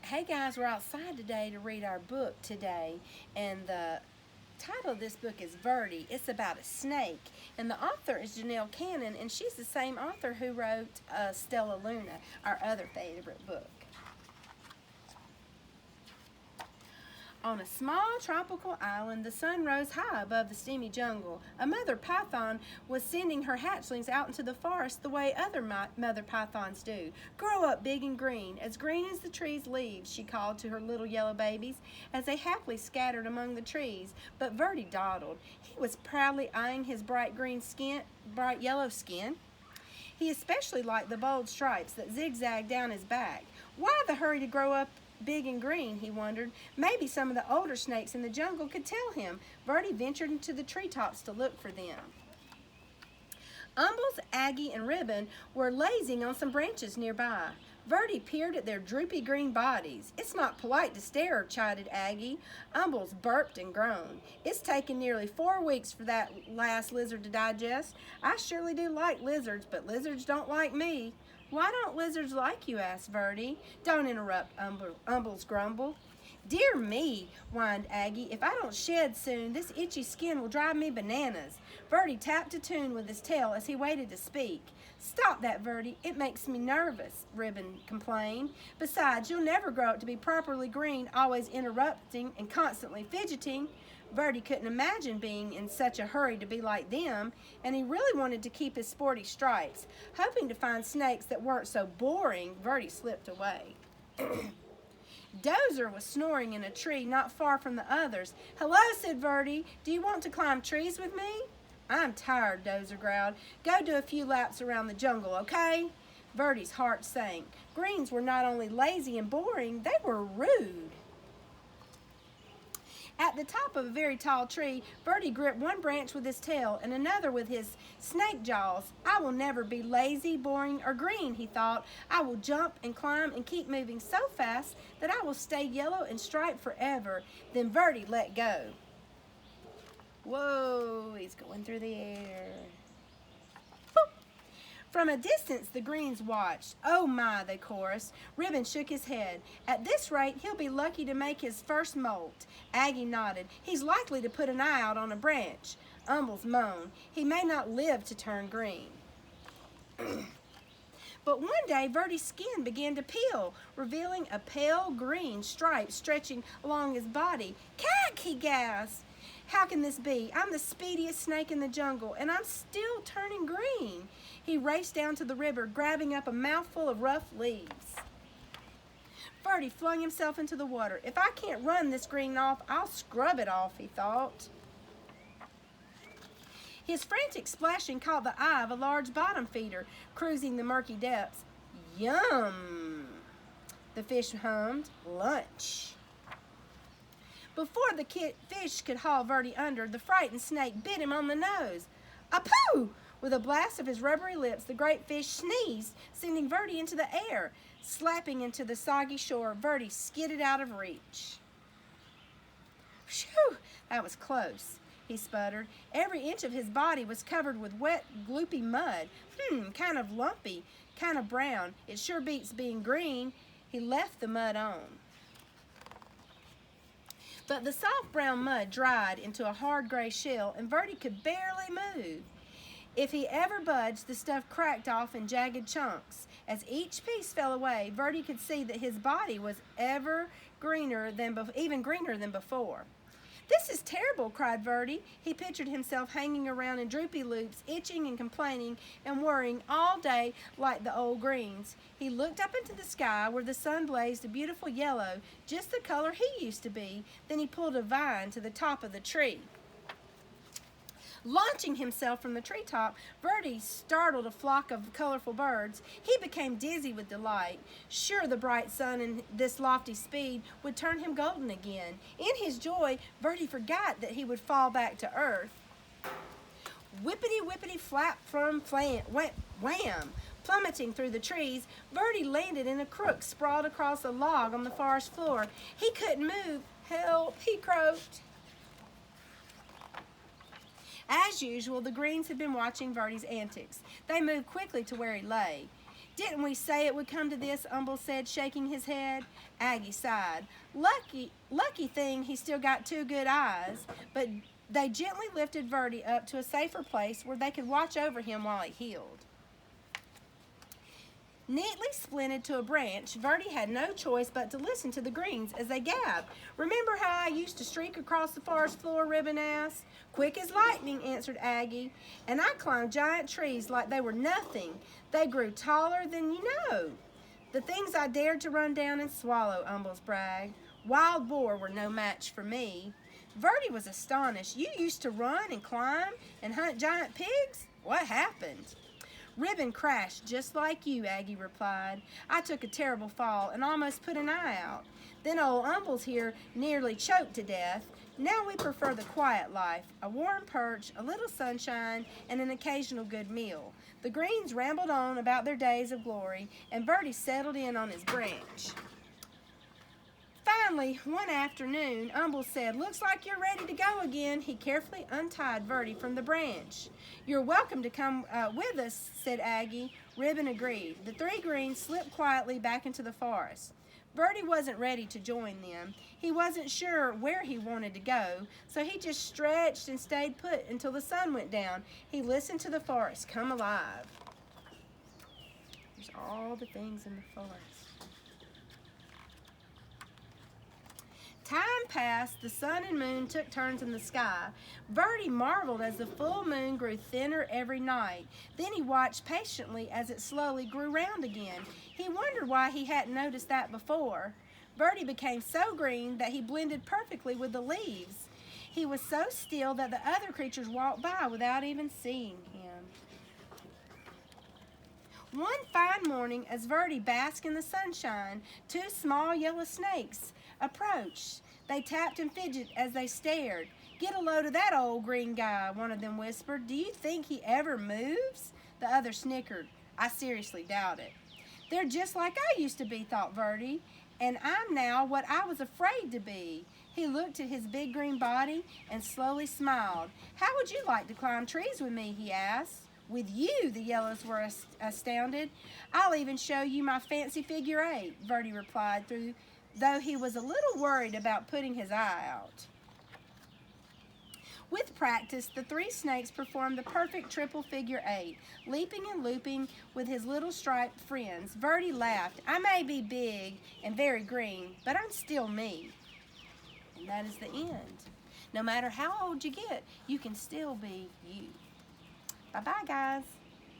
Hey guys, we're outside today to read our book today, and the title of this book is Verdi. It's about a snake, and the author is Janelle Cannon, and she's the same author who wrote Stella Luna, our other favorite book. On a small tropical island, the sun rose high above the steamy jungle. A mother python was sending her hatchlings out into the forest the way other mother pythons do. Grow up big and green as the tree's leaves, she called to her little yellow babies as they happily scattered among the trees. But Verdi dawdled. He was proudly eyeing his bright yellow skin. He especially liked the bold stripes that zigzagged down his back. Why the hurry to grow up big and green, he wondered. Maybe some of the older snakes in the jungle could tell him. Verdi ventured into the treetops to look for them. Umbles, Aggie, and Ribbon were lazing on some branches nearby. Verdi peered at their droopy green bodies. "It's not polite to stare," chided Aggie. Umbles burped and groaned. "It's taken nearly 4 weeks for that last lizard to digest. I surely do like lizards, but lizards don't like me." "Why don't lizards like you?" asked Verdi. "Don't interrupt," Umbles grumbled. "Dear me," whined Aggie. "If I don't shed soon, this itchy skin will drive me bananas." Verdi tapped a tune with his tail as he waited to speak. "Stop that, Verdi. It makes me nervous," Ribbon complained. "Besides, you'll never grow up to be properly green, always interrupting and constantly fidgeting." Verdi couldn't imagine being in such a hurry to be like them, and he really wanted to keep his sporty stripes. Hoping to find snakes that weren't so boring, Verdi slipped away. Dozer was snoring in a tree not far from the others. "Hello," said Verdi. "Do you want to climb trees with me?" "I'm tired," Dozer growled. "Go do a few laps around the jungle, okay?" Verdi's heart sank. Greens were not only lazy and boring, they were rude. At the top of a very tall tree, Verdi gripped one branch with his tail and another with his snake jaws. "I will never be lazy, boring, or green," he thought. "I will jump and climb and keep moving so fast that I will stay yellow and striped forever." Then Verdi let go. Whoa, he's going through the air. From a distance, the greens watched. "Oh my," they chorused. Ribbon shook his head. "At this rate, he'll be lucky to make his first molt." Aggie nodded. "He's likely to put an eye out on a branch." Umbles moaned. "He may not live to turn green." But one day, Verdi's skin began to peel, revealing a pale green stripe stretching along his body. "Cack!" he gasped. "How can this be? I'm the speediest snake in the jungle, and I'm still turning green." He raced down to the river, grabbing up a mouthful of rough leaves. Verdi flung himself into the water. "If I can't run this green off, I'll scrub it off," he thought. His frantic splashing caught the eye of a large bottom feeder cruising the murky depths. "Yum," the fish hummed. "Lunch." Before the fish could haul Verdi under, the frightened snake bit him on the nose. "Apoo!" With a blast of his rubbery lips, the great fish sneezed, sending Verdi into the air. Slapping into the soggy shore, Verdi skidded out of reach. "Phew, that was close," he sputtered. Every inch of his body was covered with wet, gloopy mud. Kind of lumpy, kind of brown. It sure beats being green." He left the mud on. But the soft brown mud dried into a hard gray shell, and Verdi could barely move. If he ever budged, the stuff cracked off in jagged chunks. As each piece fell away, Verdi could see that his body was even greener than before. "This is terrible," cried Verdi. He pictured himself hanging around in droopy loops, itching and complaining and worrying all day like the old greens. He looked up into the sky where the sun blazed a beautiful yellow, just the color he used to be. Then he pulled a vine to the top of the tree. Launching himself from the treetop, Verdi startled a flock of colorful birds. He became dizzy with delight. Sure, the bright sun and this lofty speed would turn him golden again. In his joy, Verdi forgot that he would fall back to earth. Whippity whippity flap from wham! Plummeting through the trees, Verdi landed in a crook sprawled across a log on the forest floor. He couldn't move. "Help!" he croaked. As usual, the greens had been watching Verdi's antics. They moved quickly to where he lay. Didn't we say it would come to this? Umble said, shaking his head. Aggie sighed. Lucky thing he still got two good eyes. But they gently lifted Verdi up to a safer place where they could watch over him while he healed. Neatly splinted to a branch, Verdi had no choice but to listen to the greens as they gabbed. Remember how I used to streak across the forest floor? Ribbon asked. Quick as lightning, answered Aggie. And I climbed giant trees like they were nothing. They grew taller than you know. The things I dared to run down and swallow, Umbles bragged. Wild boar were no match for me. Verdi was astonished. You used to run and climb and hunt giant pigs? What happened? Ribbon crashed just like you, Aggie replied. I took a terrible fall and almost put an eye out. Then old Umbles here nearly choked to death. Now we prefer the quiet life, a warm perch, a little sunshine, and an occasional good meal. The greens rambled on about their days of glory, and Verdi settled in on his branch. Finally, one afternoon, Umbles said, looks like you're ready to go again. He carefully untied Verdi from the branch. You're welcome to come with us, said Aggie. Ribbon agreed. The three greens slipped quietly back into the forest. Verdi wasn't ready to join them. He wasn't sure where he wanted to go, so he just stretched and stayed put until the sun went down. He listened to the forest come alive. There's all the things in the forest. Time passed, the sun and moon took turns in the sky. Verdi marveled as the full moon grew thinner every night. Then he watched patiently as it slowly grew round again. He wondered why he hadn't noticed that before. Verdi became so green that he blended perfectly with the leaves. He was so still that the other creatures walked by without even seeing him. One fine morning, as Verdi basked in the sunshine, two small yellow snakes approached. They tapped and fidgeted as they stared. Get a load of that old green guy, one of them whispered. Do you think he ever moves? The other snickered. I seriously doubt it. They're just like I used to be, thought Verdi, and I'm now what I was afraid to be. He looked at his big green body and slowly smiled. How would you like to climb trees with me, he asked. With you, the yellows were astounded. I'll even show you my fancy figure eight, Verdi replied, though he was a little worried about putting his eye out. With practice, the three snakes performed the perfect triple figure eight, leaping and looping with his little striped friends. Verdi laughed. I may be big and very green, but I'm still me. And that is the end. No matter how old you get, you can still be you. Bye-bye, guys.